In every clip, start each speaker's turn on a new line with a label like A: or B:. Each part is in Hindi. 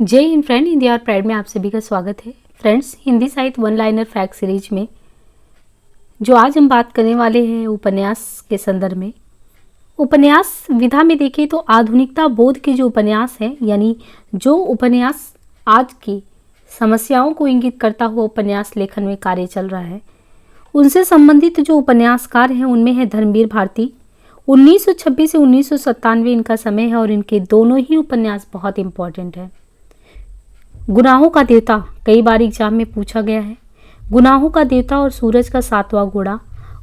A: जय हिंद फ्रेंड, हिंदी और प्राइड में आप सभी का स्वागत है। फ्रेंड्स, हिंदी साहित्य वन लाइनर फैक्ट सीरीज में जो आज हम बात करने वाले हैं उपन्यास के संदर्भ में। उपन्यास विधा में देखें तो आधुनिकता बोध के जो उपन्यास हैं, यानी जो उपन्यास आज की समस्याओं को इंगित करता हुआ उपन्यास लेखन में कार्य चल रहा है, उनसे संबंधित जो उपन्यासकार हैं उनमें है धर्मवीर भारती। 1926 से 1997 इनका समय है और इनके दोनों ही उपन्यास बहुत इंपॉर्टेंट है। गुनाहों का देवता कई बार एग्जाम में पूछा गया है। गुनाहों का देवता और सूरज का सातवां घोड़ा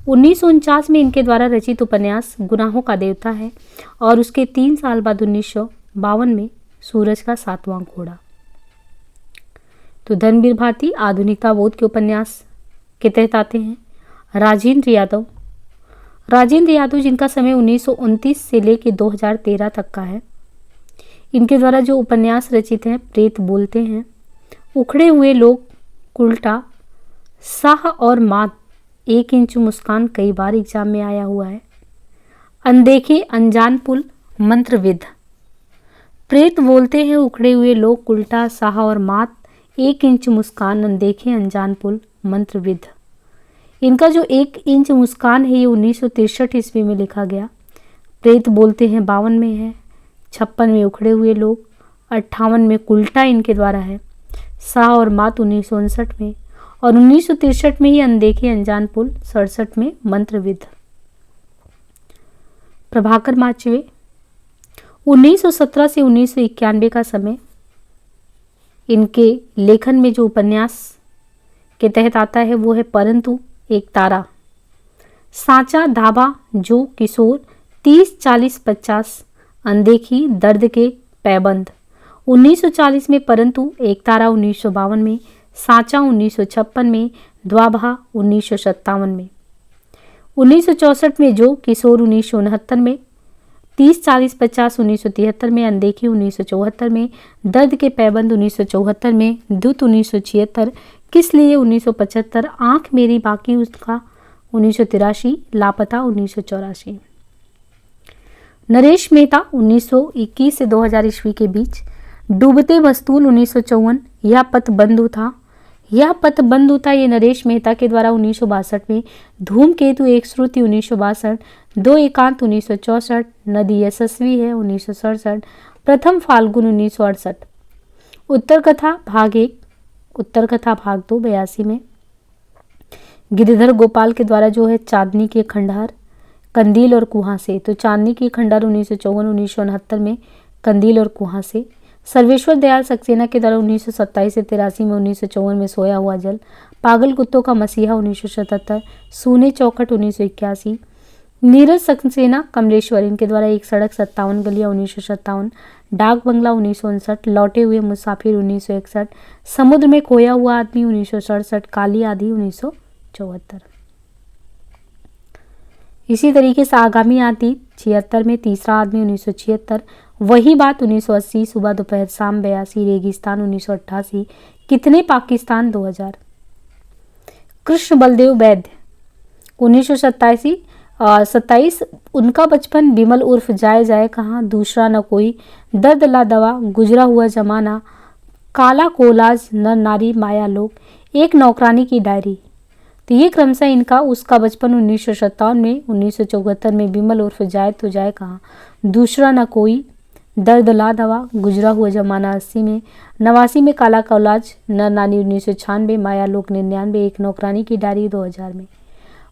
A: 1949 में इनके द्वारा रचित उपन्यास गुनाहों का देवता है और उसके 3 साल बाद 1952 में सूरज का सातवां घोड़ा। तो धर्मवीर भारती आधुनिकता बोध के उपन्यास के तहत आते हैं। राजेंद्र यादव जिनका समय 1929 से लेकर 2013 तक का है। इनके द्वारा जो उपन्यास रचित हैं प्रेत बोलते हैं, उखड़े हुए लोग, उल्टा, साह और मात, 1 इंच मुस्कान कई बार एग्जाम में आया हुआ है। अनदेखे अनजान पुल, मंत्रविद। प्रेत बोलते हैं, उखड़े हुए लोग, उल्टा, साह और मात, 1 इंच मुस्कान, अनदेखे अनजान पुल, मंत्रविद। इनका जो 1 इंच मुस्कान है ये 1963 ईस्वी में लिखा गया। प्रेत बोलते हैं 52 में है, 56 में उखड़े हुए लोग, 58 में उल्टा इनके द्वारा है, साह और मात 1959 में और 1963 में ही अनदेखे अनजान पुल, 67 में मंत्रविद। प्रभाकर माचवे 1917 से 1991 का समय। इनके लेखन में जो उपन्यास के तहत आता है वो है परंतु एक तारा, सांचा, धाबा, जो, किशोर, 30, 40, 50, अनदेखी, दर्द के पैबंद। 1940 में परंतु एक तारा, 1952 में सांचा, 1956 में द्वाभा, 1957 में 1964 में जो, किशोर 1969 में 30, 40, 50, 1973 में अनदेखी, 1974 में दर्द के पैबंद, 1974 में दूत, 1976 किस लिए, 1975 आंख मेरी बाकी उसका, 1983 लापता, 1984। नरेश मेहता 1921 से 2000 ईस्वी के बीच। डूबते मस्तूल 1954। यह पथ बंधु था ये नरेश मेहता के द्वारा 1962 में। धूमकेतु एक श्रुति 1962। 2 एकांत 1964। नदी यशस्वी है 1967। प्रथम फाल्गुन 1968। उत्तर कथा भाग 1, उत्तर कथा भाग 2 82 में। गिरिधर गोपाल के द्वारा जो है चांदनी के खंडहर, कंदील और कुहासे। तो चांदनी की खंडहर 1954 1969 में, कंदील और कुहासे। सर्वेश्वर दयाल सक्सेना के द्वारा 1927 से 83 में, 1954 में सोया हुआ जल। पागल कुत्तों का मसीहा 1977। सूने चौखट 1981। नीरज सक्सेना कमलेश्वर इनके द्वारा एक सड़क 57 गलियां 1957। डाक बंगला 1959। लौटे हुए मुसाफिर 1961। समुद्र में खोया हुआ आदमी 1967। काली आधी 1974। इसी तरीके से आगामी आती 76 में, तीसरा आदमी 1976। वही बात 1980। सुबह दोपहर शाम 82। रेगिस्तान 1988। कितने पाकिस्तान 2000। कृष्ण बलदेव वैद्य 1927। उनका बचपन, विमल उर्फ जाए कहाँ, दूसरा न कोई, दर्द ला दवा, गुजरा हुआ जमाना, काला कोलाज, नर नारी, माया लोक, एक नौकरानी की डायरी। तो ये क्रमशः इनका उसका बचपन 1957 में, 1974 में विमल उर्फ जाए तो जाए कहाँ, दूसरा न कोई, दर्द ला दवा, गुजरा हुआ जमाना 80 में, 89 में काला कौलाज, नर नानी 1996, माया लोक 99, एक नौकरानी की डायरी 2000 में।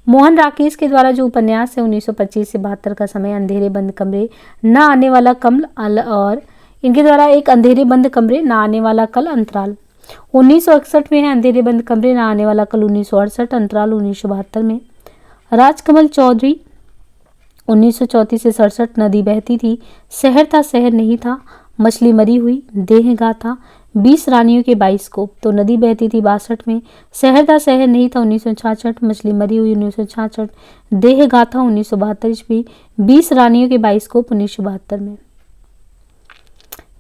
A: मोहन राकेश के द्वारा जो उपन्यास है 1925 से 72 का समय। अंधेरे बंद कमरे, न आने वाला कल, और इनके द्वारा एक अंधेरे बंद कमरे, न आने वाला कल, अंतराल 1961 में है। अंधेरे बंद कमरे, न आने वाला कल 1968, अंतराल 1972 में। राजकमल चौधरी 1934 से 67। नदी बहती थी, शहर था शहर नहीं था, मछली मरी हुई, देह गाथा, 20 रानियों के बाइस्कोप। तो नदी बहती थी 62 में, शहर था शहर नहीं था 1966, मछली मरी हुई 1966, देह गाथा 1972 ईस्वी, 20 रानियों के बाइस्कोप 1972 में।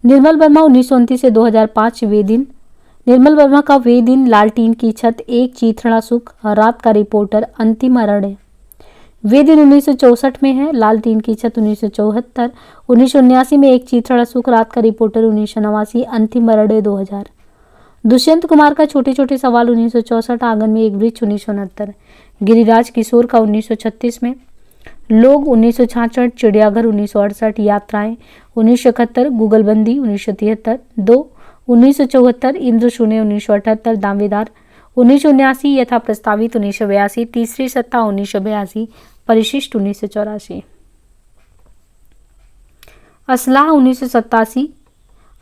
A: निर्मल वर्मा 1929 से 2005। वे दिन, निर्मल वर्मा का वे दिन, लालटीन की छत, एक चीथड़ा सुख, रात का रिपोर्टर, अंतिम अरण्य। वे दिन 1964 में है। लाल टीन की छत 1974, 1979 में एक चीथड़ अशोक रात का रिपोर्टर 1989, अंतिम बरडे 2000। दुष्यंत कुमार का छोटे छोटे सवाल 1964, आंगन में एक वृक्ष 1969, गिरिराज किशोर का 1936 में, लोग 1966, चिड़ियाघर 1968, यात्राएं 1971, गूगलबंदी 1973, 2 1974, इंद्र शून्य 1978, दावेदार 1979, यथा प्रस्तावित 1982, तीसरी सत्ता 1982, परिशिष्ट 1984, असलाह 1987,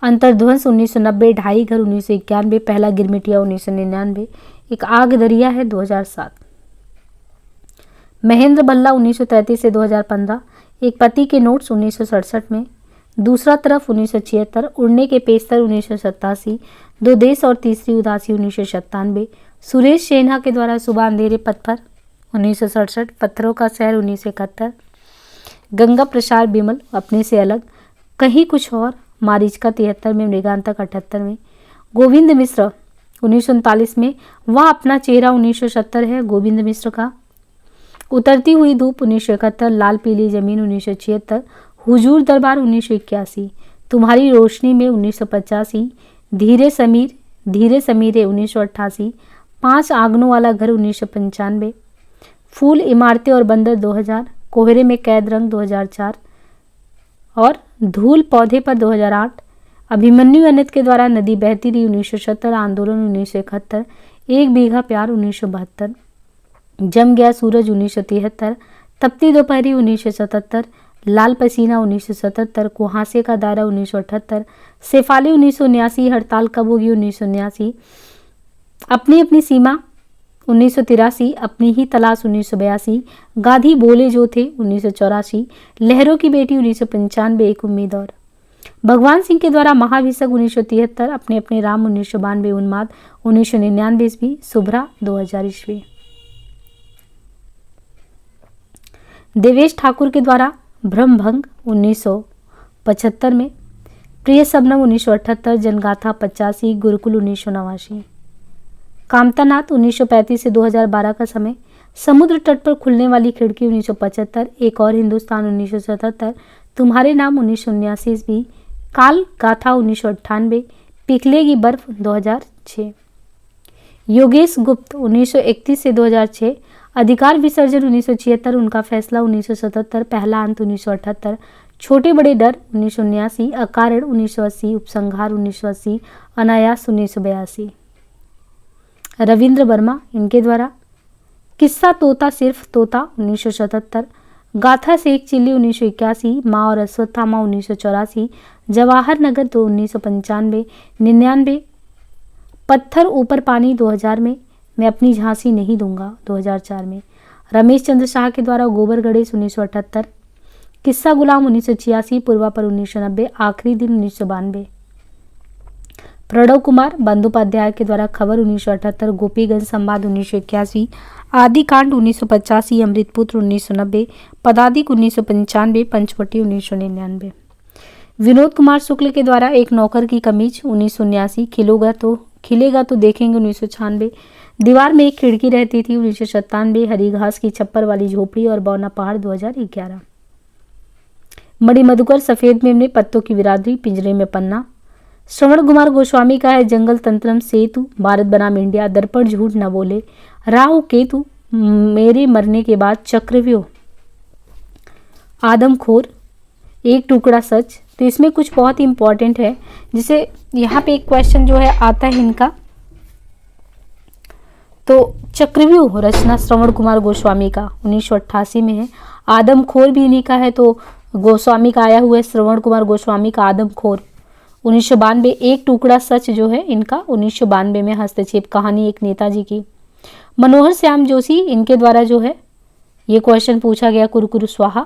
A: अंतर्ध्वंस 1990, ढाई घर 1991, पहला गिरमिटिया 1999, एक आग दरिया है 2007, महेंद्र बल्ला 1933 से 2015, एक पति के नोट्स 1967 में, दूसरा तरफ 1976, उड़ने के पेस्तर 1987, दो देश और तीसरी उदासी 1997, सुरेश शेन्हा के द्वारा सुबह अंधेरे पत्थर 1967, पत्थरों का शहर 1971, गंगा प्रसाद बिमल अपने से अलग, कहीं कुछ और, मारीचका 73 में, मृगांतक 78 में, गोविंद मिश्र 1939 में, वह अपना चेहरा 1970 है गोविंद मिश्र का, उतरती हुई धूप 1971, लाल पीली जमीन 1976, हुजूर दरबार 1981, तुम्हारी रोशनी में 1985, धीरे समीरे 1988, 5 आंगनों वाला घर 1995, फूल इमारतें और बंदर 2000, कोहरे में कैद रंग 2004 और धूल पौधे पर 2008, अभिमन्यु अनित के द्वारा नदी बहती रही 1970, आंदोलन 1971, एक बीघा प्यार 1972, जम गया सूरज 1973, तपती दोपहरी 1977, लाल पसीना 1977, कुहासे का दायरा 1978, शेफाली 1979, हड़ताल कब होगी 1979, अपनी अपनी सीमा 1983, अपनी ही तलाश 1982, गाधी बोले जो थे 1984, लहरों की बेटी 1995, एक उम्मीद और, भगवान सिंह के द्वारा महाभिषेक 1973, अपने अपने राम 1992, उन्माद 1999 ईस्वी, शुभ्रा 2000 ईस्वी, देवेश ठाकुर के द्वारा भ्रमभंग 1975 में, प्रिय सबनम 1978, जनगाथा 85, गुरुकुल 1989, कामतानाथ 1935 से 2012 का समय, समुद्र तट पर खुलने वाली खिड़की 1975, एक और हिंदुस्तान 1977, तुम्हारे नाम 1979 ईस्वी, काल गाथा 1998, पिघलेगी बर्फ 2006, योगेश गुप्त 1931 से 2006, अधिकार विसर्जन 1976, उनका फैसला 1977, पहला अंत 1978, छोटे बड़े डर 1979, अकारण 1980, उपसंहार 1980, अनायास 1982, रविंद्र वर्मा इनके द्वारा, किस्सा तोता सिर्फ तोता 1977, गाथा से एक चिल्ली 1981, माँ और अश्वत्थामा 1984, जवाहर नगर 1995, 99, पत्थर ऊपर पानी 2000 में, मैं अपनी झांसी नहीं दूंगा 2004 में, रमेश चंद्र शाह के द्वारा गोबर गणेश 1978, किस्सा गुलाम 1986, पूर्वा पर 1990, आखिरी दिन 1992, प्रणव कुमार बंदोपाध्याय के द्वारा खबर 1978, गोपीगंज संवाद 1981, आदि कांड 1985, अमृतपुत्र 1990, पदाधिक 1995, पंचवटी 1999, विनोद कुमार शुक्ल के द्वारा एक नौकर की कमीज 1979, खिलेगा तो देखेंगे 1996, दीवार में एक खिड़की रहती थी 1997, हरी घास की छप्पर वाली झोपड़ी और बौना पहाड़ 2011, मणि मधुकर सफेद मेमने पत्तों की बिरादरी, पिंजरे में पन्ना, श्रवण कुमार गोस्वामी का है जंगल तंत्रम सेतु, भारत बनाम इंडिया, दर्पण झूठ न बोले, राहु केतु, मेरे मरने के बाद, चक्रव्यूह, आदमखोर, एक टुकड़ा सच। तो इसमें कुछ बहुत इंपॉर्टेंट है, जिसे यहाँ पे एक क्वेश्चन जो है आता है इनका, तो चक्रव्यूह रचना श्रवण कुमार गोस्वामी का 1988 में है, आदमखोर भी इन्हीं का है, तो गोस्वामी का आया हुआ है, श्रवण कुमार गोस्वामी का आदमखोर 1992, एक टुकड़ा सच जो है इनका 1992 में, हस्तक्षेप कहानी एक नेताजी की, मनोहर श्याम जोशी इनके द्वारा जो है ये क्वेश्चन पूछा गया, कुरकुरु स्वाहा,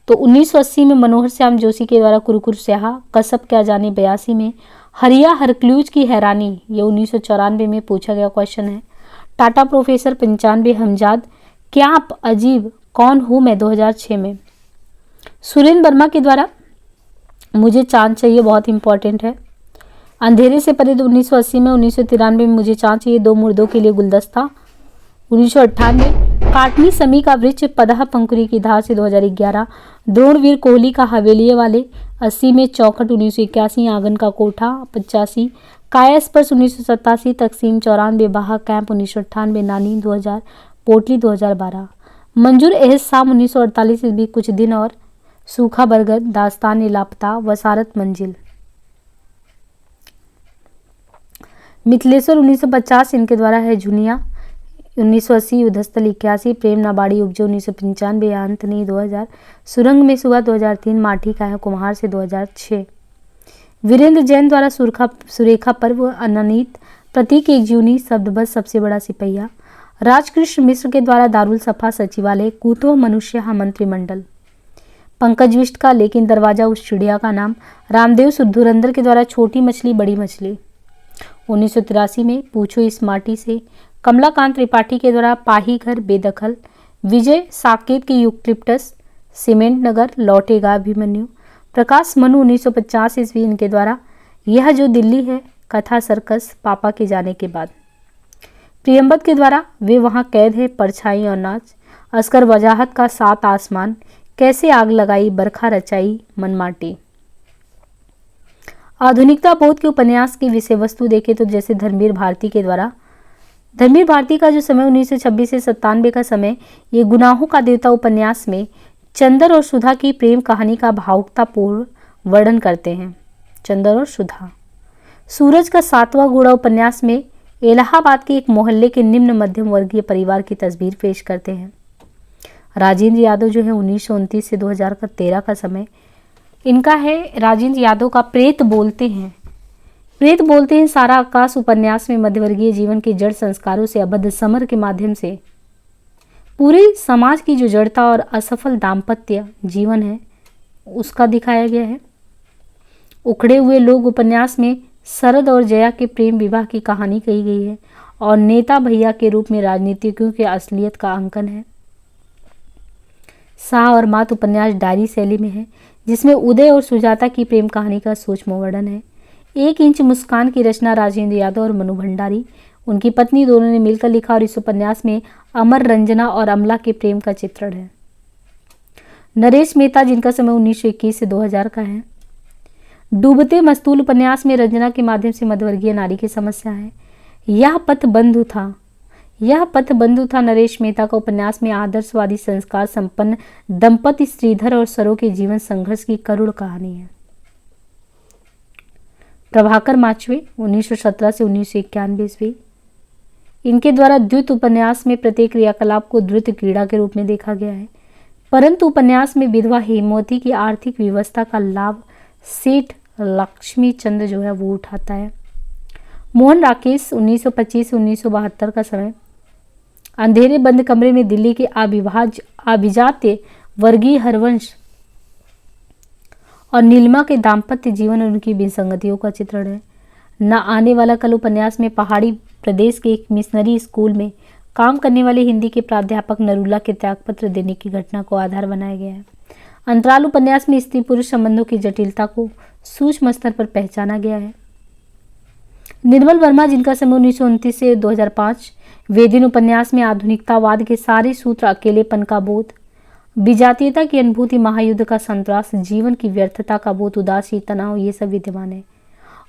A: तो 1980 में मनोहर श्याम जोशी के द्वारा कुरकुरु स्याहा, कसब क्या जाने 82 में, हरिया हरक्लूज की हैरानी ये 1994 में पूछा गया क्वेश्चन है, टाटा प्रोफेसर 95, हमजाद क्या आप अजीब कौन हूँ मैं 2006 में, सुरेंद्र वर्मा के द्वारा मुझे चांद चाहिए बहुत इंपॉर्टेंट है, अंधेरे से परे 1980 में, 1993 में मुझे चांद चाहिए, दो मुर्दों के लिए गुलदस्ता, 1998, काटनी समी का वृक्ष पदह पंकुरी की धार से 2011, द्रोणवीर कोहली का हवेलिये वाले 80 में चौखट 1981, आंगन का कोठा 85, काया स्पर्श 1987, तकसीम 94, बाहा कैंप 1998, नानी 2000, पोटली 2012, मंजूर एहसाम 1948 ईस्वी, कुछ दिन और, सूखा बरगद, दास्तान लापता, वसारत मंजिल। मिथिलेश्वर 1950 इनके द्वारा है झुनिया, 1980, युद्धस्थल 81, प्रेम नाबाड़ी उपजो 1995, अंतनी 2000, सुरंग में सुबह 2003, माठी का है कुम्हार से 2006। वीरेंद्र जैन द्वारा सुरेखा पर्व, अननीत, प्रतीक एक जीवनी, शब्दबस सबसे बड़ा सिपहिया, राजकृष्ण मिश्र के द्वारा दारुल सफा सचिवालय, कूतो मनुष्य मंत्रिमंडल, पंकज विष्ट का लेकिन दरवाजा उस चिड़िया का नाम, रामदेव धुरंधर के द्वारा छोटी मछली बड़ी मछली, 1983 में पूछो इस माटी से, कमलाकांत त्रिपाठी के द्वारा पाही घर बेदखल, विजय साकेत के यूक्लिप्टस, सीमेंट नगर, लौटेगा अभिमन्यु, प्रकाश मनु 1950 ईस्वी इनके द्वारा यह जो दिल्ली है, कथा सर्कस, पापा के जाने के बाद, प्रियंबद के द्वारा वे वहाँ कैद है, परछाई और नाच, अस्कर वजाहत का सात आसमान, कैसे आग लगाई, बरखा रचाई, मनमाटी। आधुनिकता बोध के उपन्यास की विषय वस्तु देखें तो जैसे धर्मवीर भारती के द्वारा, धर्मवीर भारती का जो समय 1926 से 97 का समय, ये गुनाहों का देवता उपन्यास में चंदर और सुधा की प्रेम कहानी का भावुकतापूर्ण वर्णन करते हैं। चंदर और सुधा। सूरज का 7वां घोड़ा उपन्यास में इलाहाबाद के एक मोहल्ले के निम्न मध्यम वर्गीय परिवार की तस्वीर पेश करते हैं। राजेंद्र यादव जो है 1929 से 2013 का समय, इनका है राजेंद्र यादव का प्रेत बोलते हैं। प्रेत बोलते हैं सारा आकाश उपन्यास में मध्यवर्गीय जीवन के जड़ संस्कारों से अबद्ध समर के माध्यम से पूरे समाज की जो जड़ता और असफल दाम्पत्य जीवन है उसका दिखाया गया है। उखड़े हुए लोग उपन्यास में शरद और जया के प्रेम विवाह की कहानी कही गई है और नेता भैया के रूप में राजनीतिज्ञों के असलियत का अंकन है। शाह और मात उपन्यास डायरी शैली में है जिसमें उदय और सुजाता की प्रेम कहानी का सूक्ष्म वर्णन है। 1 इंच मुस्कान की रचना राजेंद्र यादव और मनु भंडारी, उनकी पत्नी, दोनों ने मिलकर लिखा और इस उपन्यास में अमर, रंजना और अमला के प्रेम का चित्रण है। नरेश मेहता जिनका समय 1921 से 2000 का है। डूबते मस्तूल उपन्यास में रंजना के माध्यम से मध्यवर्गीय नारी की समस्या है। यह पथ बंधु था नरेश मेहता का उपन्यास में आदर्शवादी संस्कार संपन्न दंपति श्रीधर और सरो के जीवन संघर्ष की करुण कहानी है। प्रभाकर माचवे 1917 से 1991 ईस्वी, इनके द्वारा द्वित उपन्यास में प्रत्येक क्रियाकलाप को द्वित क्रीड़ा के रूप में देखा गया है, परंतु उपन्यास में विधवा हेमवती की आर्थिक व्यवस्था का लाभ सेठ लक्ष्मी चंद्र जो है वो उठाता है। मोहन राकेश 1925 से 1972 का समय, अंधेरे बंद कमरे में दिल्ली के अभिजात्य वर्गीय हरवंश और नीलिमा के दाम्पत्य जीवन और उनकी विसंगतियों का चित्रण है। न आने वाला कल उपन्यास में पहाड़ी प्रदेश के एक मिशनरी स्कूल में काम करने वाले हिंदी के प्राध्यापक नरूला के त्यागपत्र देने की घटना को आधार बनाया गया है। अंतराल उपन्यास में स्त्री पुरुष संबंधों की जटिलता को सूक्ष्म स्तर पर पहचाना गया है। निर्मल वर्मा जिनका समय 1929 से 2005, वेदिन उपन्यास में आधुनिकतावाद के सारे सूत्र, अकेलेपन का बोध, विजातीयता की अनुभूति, महायुद्ध का संतरास, जीवन की व्यर्थता का बोध, उदासी, तनाव, ये सब विद्यमान है।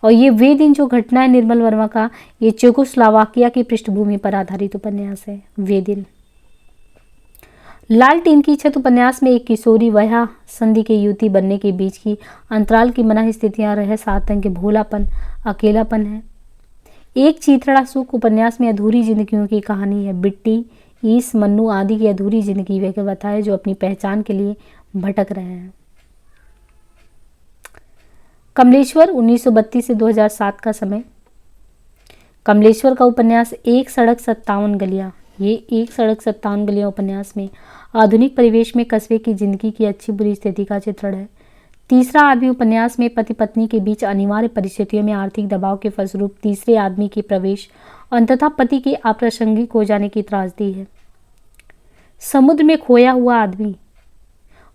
A: और ये वे दिन जो घटना है निर्मल वर्मा का, ये चेकोस्लोवाकिया की पृष्ठभूमि पर आधारित उपन्यास है। वे दिन। लाल टीन की छत उपन्यास में एक किशोरी वया संधि के युवती बनने के बीच की अंतराल की मना स्थितियां, रहस, आतंक, भोलापन, अकेलापन है। एक चीथड़ा सुख उपन्यास में अधूरी जिंदगियों की कहानी है। बिट्टी, ईस, मन्नू आदि की अधूरी जिंदगी वे बताए जो अपनी पहचान के लिए भटक रहे हैं। कमलेश्वर 1932 से 2007 का समय, कमलेश्वर का उपन्यास एक सड़क 57 गलियां, ये एक सड़क 57 गलियां उपन्यास में आधुनिक परिवेश में कस्बे की जिंदगी की अच्छी बुरी स्थिति का चित्रण है। तीसरा आदमी उपन्यास में पति पत्नी के बीच अनिवार्य परिस्थितियों में आर्थिक दबाव के फलस्वरूप तीसरे आदमी के प्रवेश और तथा पति के अप्रासंगिक हो जाने की त्रासदी है। समुद्र में खोया हुआ आदमी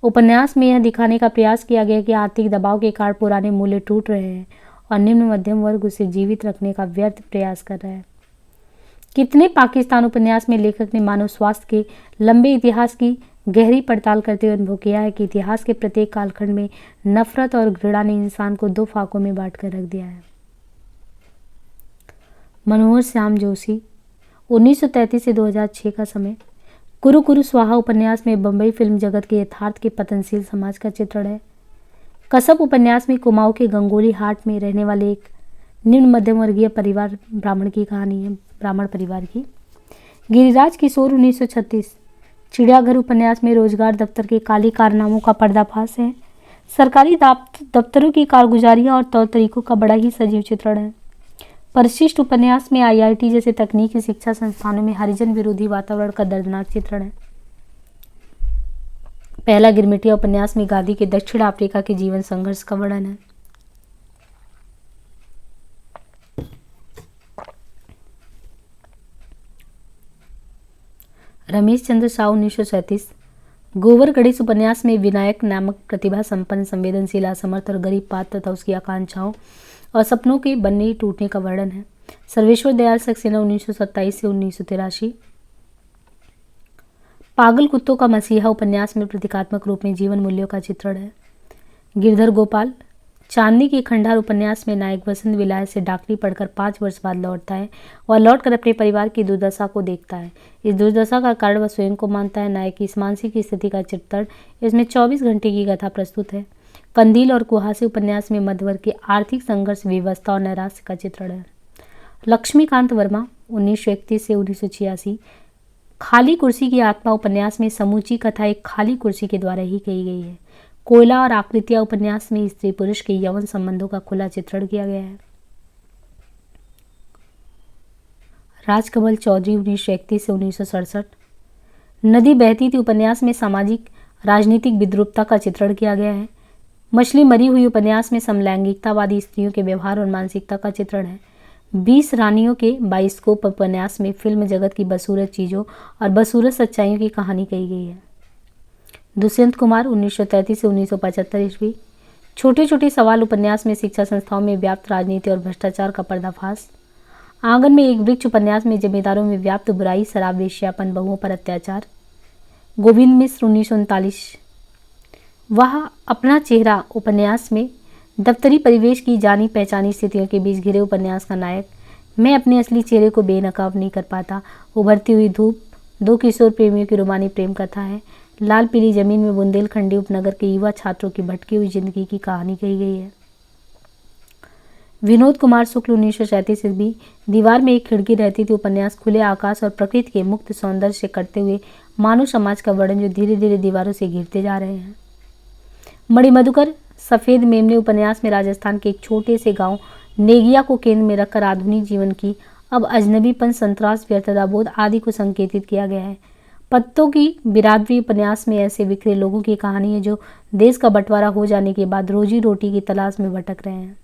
A: उपन्यास में यह दिखाने का प्रयास किया गया कि आर्थिक दबाव के कारण पुराने मूल्य टूट रहे हैं और निम्न मध्यम वर्ग उसे जीवित रखने का व्यर्थ प्रयास कर रहा है। कितने पाकिस्तान उपन्यास में लेखक ने मानव स्वास्थ्य के लंबे इतिहास की गहरी पड़ताल करते हुए अनुभव किया है कि इतिहास के प्रत्येक कालखंड में नफरत और घृणा ने इंसान को दो फाकों में बांट कर रख दिया है। मनोहर श्याम जोशी 1933 से 2006 का समय। कुरु कुरु स्वाहा उपन्यास में बंबई फिल्म जगत के यथार्थ के पतनशील समाज का चित्रण है। कसब उपन्यास में कुमाऊं के गंगोली हाट में रहने वाले एक निम्न मध्यम वर्गीय परिवार ब्राह्मण की कहानी है, ब्राह्मण परिवार की। गिरिराज किशोर 1936। चिड़ियाघर उपन्यास में रोजगार दफ्तर के काले कारनामों का पर्दाफाश है। सरकारी दफ्तरों की कारगुजारियां और तौर तरीकों का बड़ा ही सजीव चित्रण है। परिशिष्ट उपन्यास में आईआईटी जैसे तकनीकी शिक्षा संस्थानों में हरिजन विरोधी वातावरण का दर्दनाक चित्रण है। पहला गिरमिटिया उपन्यास में गांधी के दक्षिण अफ्रीका के जीवन संघर्ष का वर्णन है। रमेश चंद्र साहू 1937। गोबर गणेश उपन्यास में विनायक नामक प्रतिभा संपन्न, संवेदनशील, असमर्थ और गरीब पात्र तथा उसकी आकांक्षाओं और सपनों के बनने टूटने का वर्णन है। सर्वेश्वर दयाल सक्सेना 1927 से 1983। पागल कुत्तों का मसीहा उपन्यास में प्रतीकात्मक रूप में जीवन मूल्यों का चित्रण है। गिरधर गोपाल। चांदनी की खंडार उपन्यास में नायक वसंत विलायत से डॉक्टरी पढ़कर 5 वर्ष बाद लौटता है और लौटकर अपने परिवार की दुर्दशा को देखता है। इस दुर्दशा का कारण वह स्वयं को मानता है। नायक की इस मानसिक स्थिति का चित्रण इसमें 24 घंटे की कथा प्रस्तुत है। कंदील और कुहासे उपन्यास में मध्यवर्ग के आर्थिक संघर्ष, व्यवस्था और नैराश्य का चित्रण है। लक्ष्मीकांत वर्मा 1931 से 1986। खाली कुर्सी की आत्मा उपन्यास में समूची कथा एक खाली कुर्सी के द्वारा ही कही गई है। कोयला और आकृतियां उपन्यास में स्त्री पुरुष के यौन संबंधों का खुला चित्रण किया गया है। राजकमल चौधरी 1931 से 1967। नदी बहती थी उपन्यास में सामाजिक राजनीतिक विद्रूपता का चित्रण किया गया है। मछली मरी हुई उपन्यास में समलैंगिकतावादी स्त्रियों के व्यवहार और मानसिकता का चित्रण है। 20 रानियों के बाइस्कोप उपन्यास में फिल्म जगत की बदसूरत चीज़ों और बदसूरत सच्चाइयों की कहानी कही गई है। दुष्यंत कुमार 1933 से 1975 ईस्वी। छोटे छोटे सवाल उपन्यास में शिक्षा संस्थाओं में व्याप्त राजनीति और भ्रष्टाचार का पर्दाफाश। आंगन में एक वृक्ष उपन्यास में जमींदारों में व्याप्त बुराई, शराब, वेश्यापन, बहुओं पर अत्याचार। गोविंद मिश्र 1939। वह अपना चेहरा उपन्यास में दफ्तरी परिवेश की जानी पहचानी स्थितियों के बीच घिरे उपन्यास का नायक मैं अपने असली चेहरे को बेनकाब नहीं कर पाता। उभरती हुई धूप 2 किशोर प्रेमियों की रोमानी प्रेम कथा है। लाल पीली जमीन में बुंदेलखंडी उपनगर के युवा छात्रों की भटकी हुई जिंदगी की कहानी कही गई है। विनोद कुमार शुक्ल 1937 ईस्वी। दीवार में एक खिड़की रहती थी उपन्यास खुले आकाश और प्रकृति के मुक्त सौंदर्य से करते हुए मानव समाज का वर्णन जो धीरे धीरे दीवारों से घिरते जा रहे हैं। मणिमधुकर सफ़ेद मेमने उपन्यास में राजस्थान के एक छोटे से गांव नेगिया को केंद्र में रखकर आधुनिक जीवन की अब अजनबीपन, संतरास, व्यर्थता बोध आदि को संकेतित किया गया है। पत्तों की बिरादरी उपन्यास में ऐसे बिखरे लोगों की कहानी है जो देश का बंटवारा हो जाने के बाद रोजी रोटी की तलाश में भटक रहे हैं।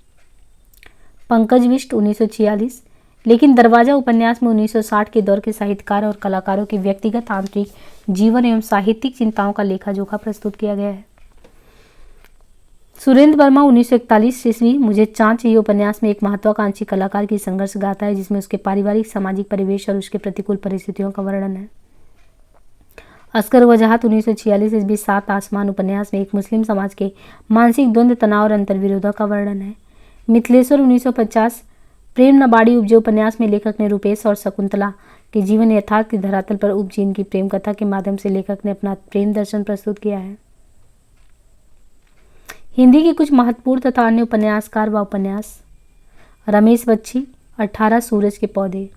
A: पंकज बिष्ट 1946। लेकिन दरवाजा उपन्यास में 1960 के दौर के साहित्यकार और कलाकारों के व्यक्तिगत आंतरिक जीवन एवं साहित्यिक चिंताओं का लेखा जोखा प्रस्तुत किया गया है। सुरेंद्र वर्मा 1941 ईस्वी। मुझे चाँद चाहिए उपन्यास में एक महत्वाकांक्षी कलाकार की संघर्ष गाथा है जिसमें उसके पारिवारिक सामाजिक परिवेश और उसके प्रतिकूल परिस्थितियों का वर्णन है। अस्कर वजाहत 1946 ईस्वी। 7 आसमान उपन्यास में एक मुस्लिम समाज के मानसिक द्वंद्व, तनाव और अंतर्विरोधों का वर्णन है। मिथिलेश्वर 1950। प्रेम न बाड़ी उपजे उपन्यास में लेखक ने रूपेश और शकुंतला के जीवन यथार्थ की धरातल पर उपजी इनकी प्रेम कथा के माध्यम से लेखक ने अपना प्रेम दर्शन प्रस्तुत किया है। हिंदी के कुछ महत्वपूर्ण तथा अन्य उपन्यासकार व उपन्यास। रमेश बच्ची 18 सूरज के पौधे।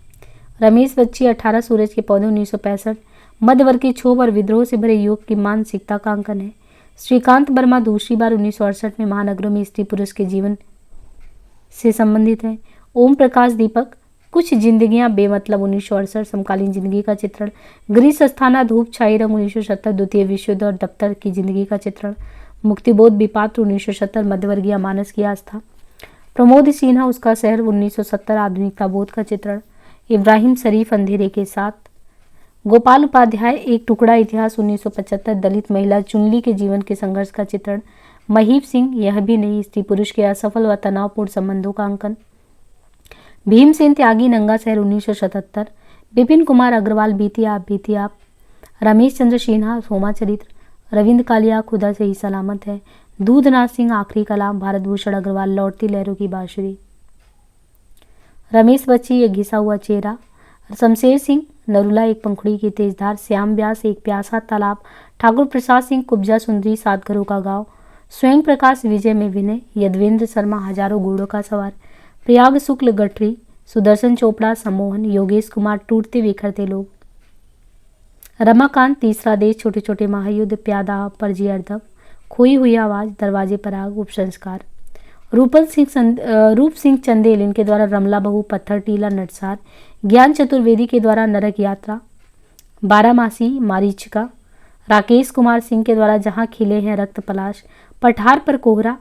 A: रमेश बच्ची 18 सूरज के पौधे 1965 मध्यवर्ग के क्षोभ और विद्रोह से भरे युग की मानसिकता का अंकन है। श्रीकांत वर्मा दूसरी बार 1968 में महानगरों में स्त्री पुरुष के जीवन से संबंधित है। ओम प्रकाश दीपक कुछ जिंदगियां बेमतलब 1968 समकालीन जिंदगी का चित्रण। ग्रीस अस्थाना धूप छाई रंग 1970 द्वितीय विश्व युद्ध और दफ्तर की जिंदगी का चित्रण। मुक्तिबोध विपात्र 1970 मध्यवर्गीय मानस की आस्था। प्रमोद सिन्हा उसका शहर 1970 आधुनिकता बोध का चित्रण। इब्राहिम शरीफ अंधेरे के साथ। गोपाल उपाध्याय एक टुकड़ा इतिहास 1975 दलित महिला चुनली के जीवन के संघर्ष का चित्रण। महीप सिंह यह भी नहीं स्त्री पुरुष के असफल व तनावपूर्ण संबंधों का अंकन। भीमसेन त्यागी नंगा शहर 1977 विपिन कुमार अग्रवाल बीती आप, रमेश चंद्र सिन्हा सोमा चरित्र, रविंद्र कालिया खुदा से ही सलामत है, दूधनाथ सिंह आखिरी कलाम, भारत भूषण अग्रवाल लौटती लहरों की बांसुरी, रमेश बच्ची एक घिसा हुआ चेहरा, शमशेर सिंह नरूला एक पंखुड़ी की तेजधार, श्याम व्यास एक प्यासा तालाब, ठाकुर प्रसाद सिंह कुब्जा सुंदरी 7 घरों का गांव, स्वयं प्रकाश विजय में विनय, यदवेंद्र शर्मा हजारों घोड़ों का सवार, प्रयाग शुक्ल गठरी, सुदर्शन चोपड़ा सम्मोहन, योगेश कुमार टूटते बिखरते लोग, रमाकांत तीसरा देश, छोटे छोटे महायुद्ध, प्यादा परजी अर्धव, खोई हुई आवाज, दरवाजे पर आग, उपसंस्कार, रूप सिंह चंदेल इनके द्वारा रमला बहू, पत्थर टीला, नटसार, ज्ञान चतुर्वेदी के द्वारा नरक यात्रा, बारामासी, मारीचिका, राकेश कुमार सिंह के द्वारा जहां खिले हैं रक्त पलाश, पठार पर कोहरा,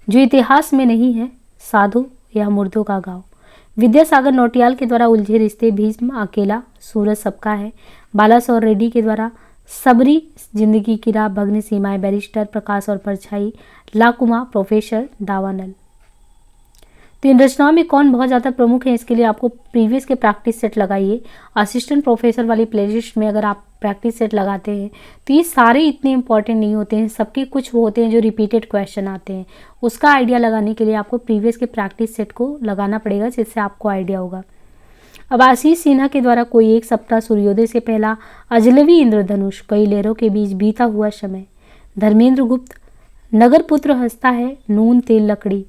A: जो इतिहास में नहीं है, साधु या मुर्दों का गांव, विद्यासागर नौटियाल के द्वारा उलझे रिश्ते, भीष्म अकेला, सूरज सबका है, बालासोर रेड्डी के द्वारा सबरी जिंदगी की राह, भग्न सीमाएं, बैरिस्टर, प्रकाश और परछाई, लाकुमा, प्रोफेसर, दावानल। तो इन रचनाओं में कौन बहुत ज़्यादा प्रमुख है, इसके लिए आपको प्रीवियस के प्रैक्टिस सेट लगाइए। असिस्टेंट प्रोफेसर वाली प्लेलिस्ट में अगर आप प्रैक्टिस सेट लगाते हैं तो ये सारे इतने इंपॉर्टेंट नहीं होते हैं, सबके कुछ वो होते हैं जो रिपीटेड क्वेश्चन आते हैं। उसका आइडिया लगाने के लिए आपको प्रीवियस के प्रैक्टिस सेट को लगाना पड़ेगा, जिससे आपको आइडिया होगा। अब आशीष सिन्हा के द्वारा कोई एक सप्ताह, सूर्योदय से पहला, अजलवी इंद्रधनुष, कई लहरों के बीच बीता हुआ समय, धर्मेंद्र गुप्त, नगर पुत्र हंसता है, नून तेल लकड़ी,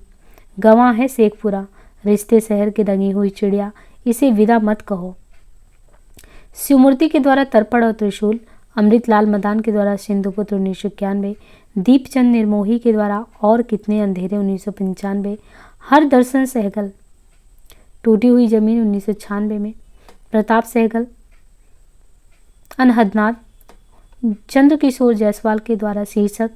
A: गवां है शेखपुरा, रिश्ते शहर की रंगी हुई चिड़िया, इसे विदा मत कहो, शिवमूर्ति के द्वारा तर्पण और त्रिशूल, अमृतलाल मदान के द्वारा सिंधुपुत्र 1991, दीपचंद निर्मोही के द्वारा और कितने अंधेरे 1995, हर दर्शन सहगल, टूटी हुई जमीन 1996 में, प्रताप सहगल, अनहदनाथ, चंद्रकिशोर जायसवाल के द्वारा शीर्षक,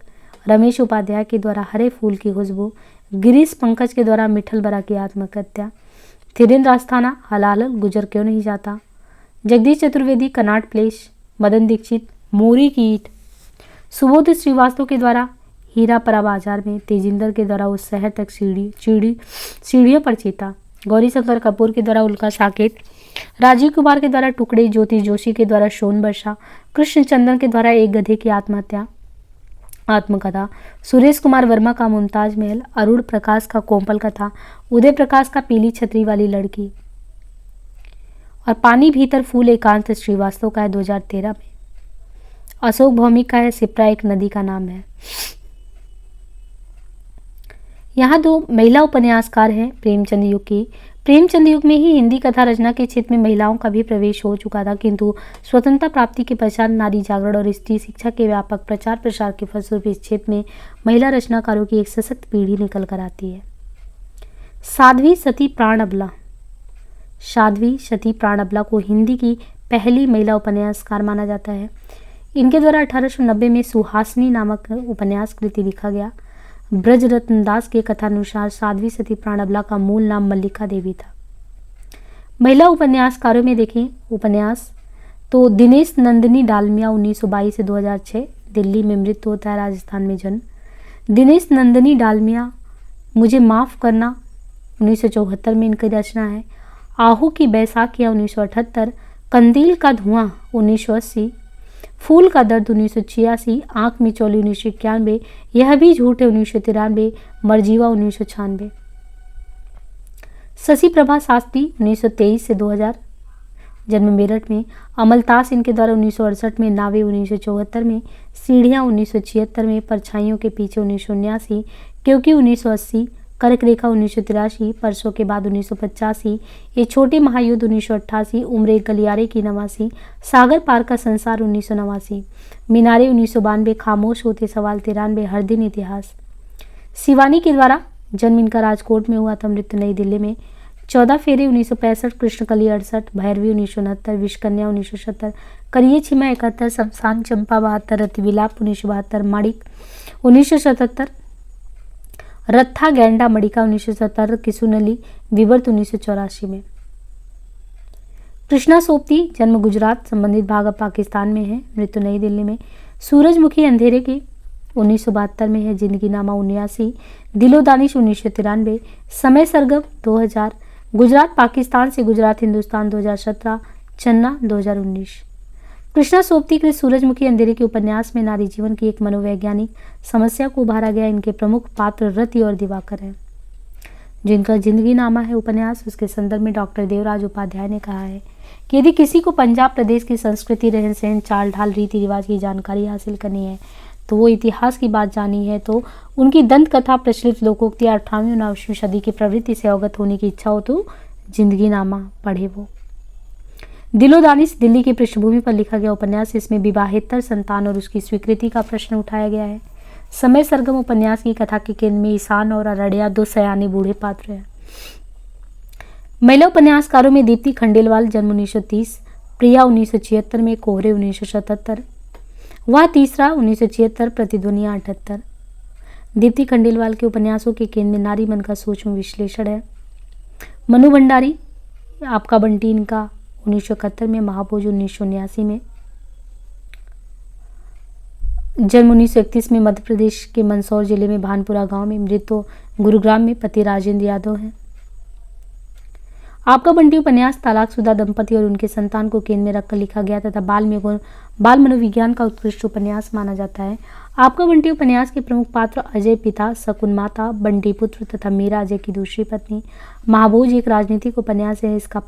A: रमेश उपाध्याय के द्वारा हरे फूल की खुशबू, गिरीश पंकज के द्वारा मिठल बरा की आत्महत्या, धीरेन्द्र आस्थाना, हलाल गुजर क्यों नहीं जाता, जगदीश चतुर्वेदी, कनाट प्लेस, मदन दीक्षित, मोरी की ईट, सुबोध श्रीवास्तव के द्वारा हीरा परा बाजार में, तेजिंदर के द्वारा उस शहर तक सीढ़ियों पर चीता, गौरी शंकर कपूर के द्वारा उल्का साकेत, राजीव कुमार के द्वारा टुकड़े, ज्योति जोशी के द्वारा शोन वर्षा, कृष्ण चंद्रन के द्वारा एक गधे की आत्मकथा, सुरेश कुमार वर्मा का मुमताज महल, अरुण प्रकाश का कोमल कथा, उदय प्रकाश का पीली छतरी वाली लड़की, और पानी भीतर फूल एकांत श्रीवास्तव का है 2013 में, अशोक भौमिक का है सिप्रा एक नदी का नाम है। यहाँ 2 महिला उपन्यासकार हैं प्रेमचंद युग की। प्रेमचंद युग में ही हिंदी कथा रचना के क्षेत्र में महिलाओं का भी प्रवेश हो चुका था, किंतु स्वतंत्रता प्राप्ति के पश्चात नारी जागरण और स्त्री शिक्षा के व्यापक प्रचार प्रसार के फलस्वरूप इस क्षेत्र में महिला रचनाकारों की एक सशक्त पीढ़ी निकल कर आती है। साध्वी सती प्राण अबला को हिंदी की पहली महिला उपन्यासकार माना जाता है। इनके द्वारा 1890 में सुहासिनी नामक उपन्यास कृति लिखा गया। ब्रजरत्न दास के कथानुसार साध्वी सती प्राण अबला का मूल नाम मल्लिका देवी था। महिला उपन्यासकारों में देखें उपन्यास तो दिनेश नंदिनी डालमिया 1922 से 2006, दिल्ली में मृत्यु होता है, राजस्थान में जन्म। दिनेश नंदिनी डालमिया मुझे माफ़ करना 1974 में इनकी रचना है। आहू की बैसाखियाँ 1978, कंदील का धुआं 1980, फूल का दर्द 1986, आंख मिचौली 1991, यह भी झूठ है 1993, मरजीवा 1996। शशि प्रभा शास्त्री 1923 से 2000, जन्म मेरठ में। अमलतास इनके द्वारा 1968 में, नावे 1974 में, सीढ़ियाँ 1976 में, परछाइयों के पीछे 1979, क्योंकि 1980, कर्क रेखा 1983, परसों के बाद 1985, ये छोटे महायुद्ध 1988, उम्र एक गलियारे की 89, सागर पार का संसार 1989, मीनारे 1992, खामोश होते सवाल 93, हर दिन इतिहास। शिवानी के द्वारा जन्म इनका राजकोट में हुआ था, मृत्यु नई दिल्ली में। 14 फेरे 1965, कृष्णकली 68, भैरवी 1969, विषकन्या 1970, करिए छिमा 71, शमशान चंपा 72, रतिविलाप 1972, माणिक 1977, रत्था गैंडा मडिका 1970, किसुनली विवर्त 1984 में। कृष्णा सोपती जन्म गुजरात, संबंधित भाग अब पाकिस्तान में है, मृत्यु नई दिल्ली में। सूरजमुखी अंधेरे की 1972 में है, जिंदगी नामा 79, दिलो दानिश 1993, समय सरगम 2000, गुजरात पाकिस्तान से गुजरात हिंदुस्तान 2017, चन्ना 2019। कृष्णा सोबती के सूरजमुखी अंधेरे के उपन्यास में नारी जीवन की एक मनोवैज्ञानिक समस्या को उभारा गया। इनके प्रमुख पात्र रति और दिवाकर हैं, जिनका जिंदगी नामा है उपन्यास। उसके संदर्भ में डॉक्टर देवराज उपाध्याय ने कहा है कि यदि किसी को पंजाब प्रदेश की संस्कृति, रहन सहन, चाल ढाल, रीति रिवाज की जानकारी हासिल करनी है तो वो इतिहास की बात जानी है तो उनकी दंत कथा, प्रचलित लोकोक्ति, 18वीं और 19वीं सदी की प्रवृत्ति से अवगत होने की इच्छा हो तो जिंदगी नामा पढ़े वो। दिलोदानिश दिल्ली की पृष्ठभूमि पर लिखा गया उपन्यास। इसमें विवाहेतर संतान और उसकी स्वीकृति का प्रश्न उठाया गया है। समय सरगम उपन्यास की कथा के केंद्र में ईशान और अरड़िया, दो सयाने बूढ़े पात्र हैं। महिला उपन्यासकारों में दीप्ति खंडेलवाल, जन्म 1930, प्रिया 1976 में, कोहरे 1977, वह तीसरा 1976, प्रतिध्वनिया 78। दीप्ति खंडेलवाल के उपन्यासों के केंद्र में नारी मन का सूक्ष्म विश्लेषण है। मनु भंडारी, आपका बंटी इनका 1971 में, महाभोज 1979 में, जन्म 1931 में, मध्य प्रदेश के मंदसौर जिले में भानपुरा गांव में, मृत्यु गुरुग्राम में, पति राजेंद्र यादव हैं। आपका बंटी उपन्यास तलाकशुदा दंपति और उनके संतान को केंद्र में रखकर लिखा गया तथा बाल मनोविज्ञान का उत्कृष्ट उपन्यास माना जाता है। आपका बंटी उपन्यास के प्रमुख पात्र अजय पिता, शकुन माता, बंटी पुत्र तथा मीरा अजय की दूसरी पत्नी। महाभोज एक राजनीतिक उपन्यास है। इसका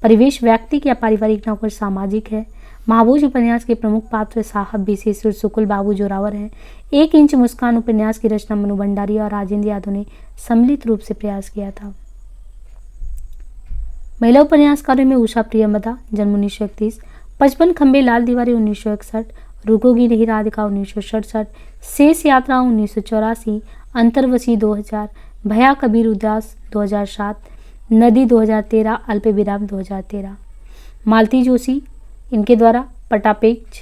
A: परिवेश व्यक्तिक या पारिवारिक न होकर सामाजिक है। महाभोज उपन्यास के प्रमुख पात्र साहब विशेश्वर, शुक्ल, बाबू जोरावर हैं। 1 इंच मुस्कान उपन्यास की रचना मनु भंडारी और राजेंद्र यादव ने सम्मिलित रूप से प्रयास किया था। महिला उपन्यासकारों में उषा प्रियमदा, जन्म 1931, 55 खंबे लाल दीवारें 1961, रुकोगी नहीं राधिका 1967, शेष यात्रा 1984, अंतर्वशी 2000, भया कबीर उदास 2007, नदी 2013, अल्पविराम 2013। मालती जोशी, इनके द्वारा पटापेक्ष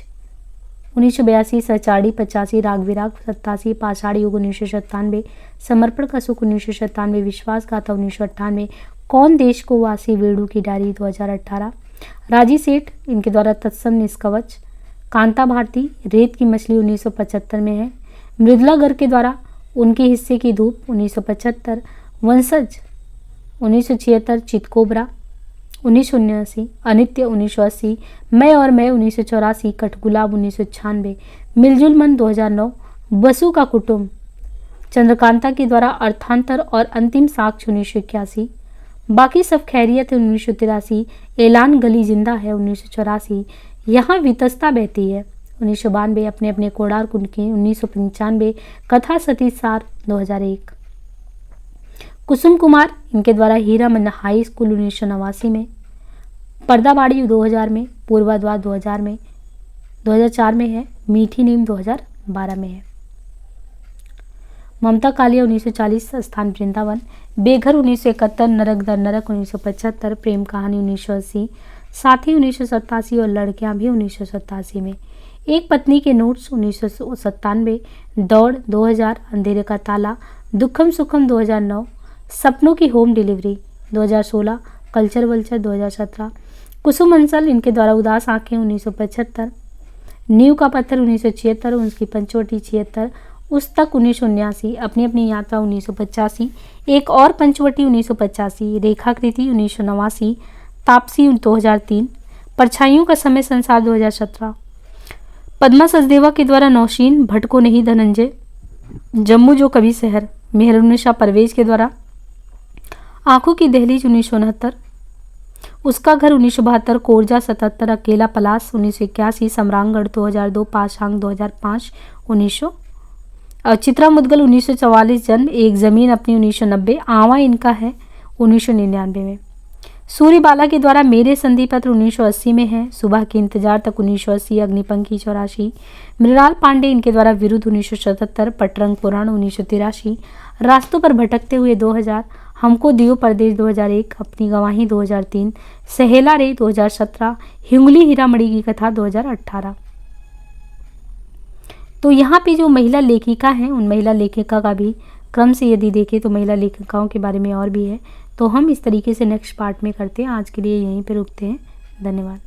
A: 1982, सचाड़ी 85, राग विराग 87, पाषाढ़ युग 1997, समर्पण का सुख 1997, विश्वासघाता 1998, कौन देश को वासी, वेणु की डायरी 2018। राजी सेठ, इनके द्वारा तत्सम निष्कवच। कांता भारती, रेत की मछली 1975 में है। मृदुला गर्ग के द्वारा उनके हिस्से की धूप 1975, वंशज 1976, चितकोबरा 1979, अनित्य 1980, मैं और मैं 1984, कठगुलाब 1996, मिलजुल मन 2009, बसु का कुटुंब, चंद्रकांता के द्वारा अर्थांतर और अंतिम साक्ष्य 1981, बाकी सब खैरियत है 1983, ऐलान गली जिंदा है 1984, यहाँ वितस्ता बहती है 1992, अपने अपने कोडार कुंड की 1995, कथा सती सार 2001। कुसुम कुमार, इनके द्वारा हीरा मन्ना हाई स्कूल 1989 में, पर्दाबाड़ी 2000 में, पूर्वाद्वार 2004 में है, मीठी नीम 2012 में है। ममता कालिया 1940, स्थान वृंदावन, बेघर 1971, नरक दर नरक 1975, प्रेम कहानी 1980, साथी 1987 और लड़कियां भी 1987 में। एक पत्नी के नोट्स 1997, दौड़ 2000, अंधेरे का ताला, दुखम सुखम 2009, सपनों की होम डिलीवरी 2016, कल्चर वल्चर 2017, कुसुम अंसल, इनके द्वारा उदास आंखें 1975, नींव का पत्थर 1976, उनकी पंचवटी 76, उस तक 1979, अपनी अपनी यात्रा 1985, एक और पंचवटी 1985, रेखाकृति 1989, तापसी 2003, परछाइयों का समय संसार 2017, पद्मा सचदेवा के द्वारा नौशीन, भटको नहीं धनंजय, जम्मू जो कभी शहर, मेहरुन्निसा परवेज के द्वारा आंखों की दहलीज 1969, उसका घर 1972, कोरजा 77, अकेला पलास 1981, सम्रांगढ़ 2002, पाशांग 2005, 1900, चित्रा मुदगल 1944, जन्म, एक जमीन अपनी 1990, आवा इनका है 1999 में। सूर्यबाला के द्वारा मेरे संधि पत्र 1980 में है, सुबह के इंतजार तक 1980, अग्निपंखी 84, मृणाल पांडे, इनके द्वारा विरुद्ध 1977, पटरंग पुराण 1983, रास्तों पर भटकते हुए 2000, हमको दियो परदेश 2001, अपनी गवाही 2003, सहेला रे 2017, हिंगली हीरामणि की कथा 2018। तो यहाँ पे जो महिला लेखिका हैं उन महिला लेखिका का भी क्रम से यदि देखें तो महिला लेखिकाओं के बारे में और भी है, तो हम इस तरीके से नेक्स्ट पार्ट में करते हैं। आज के लिए यहीं पे रुकते हैं। धन्यवाद।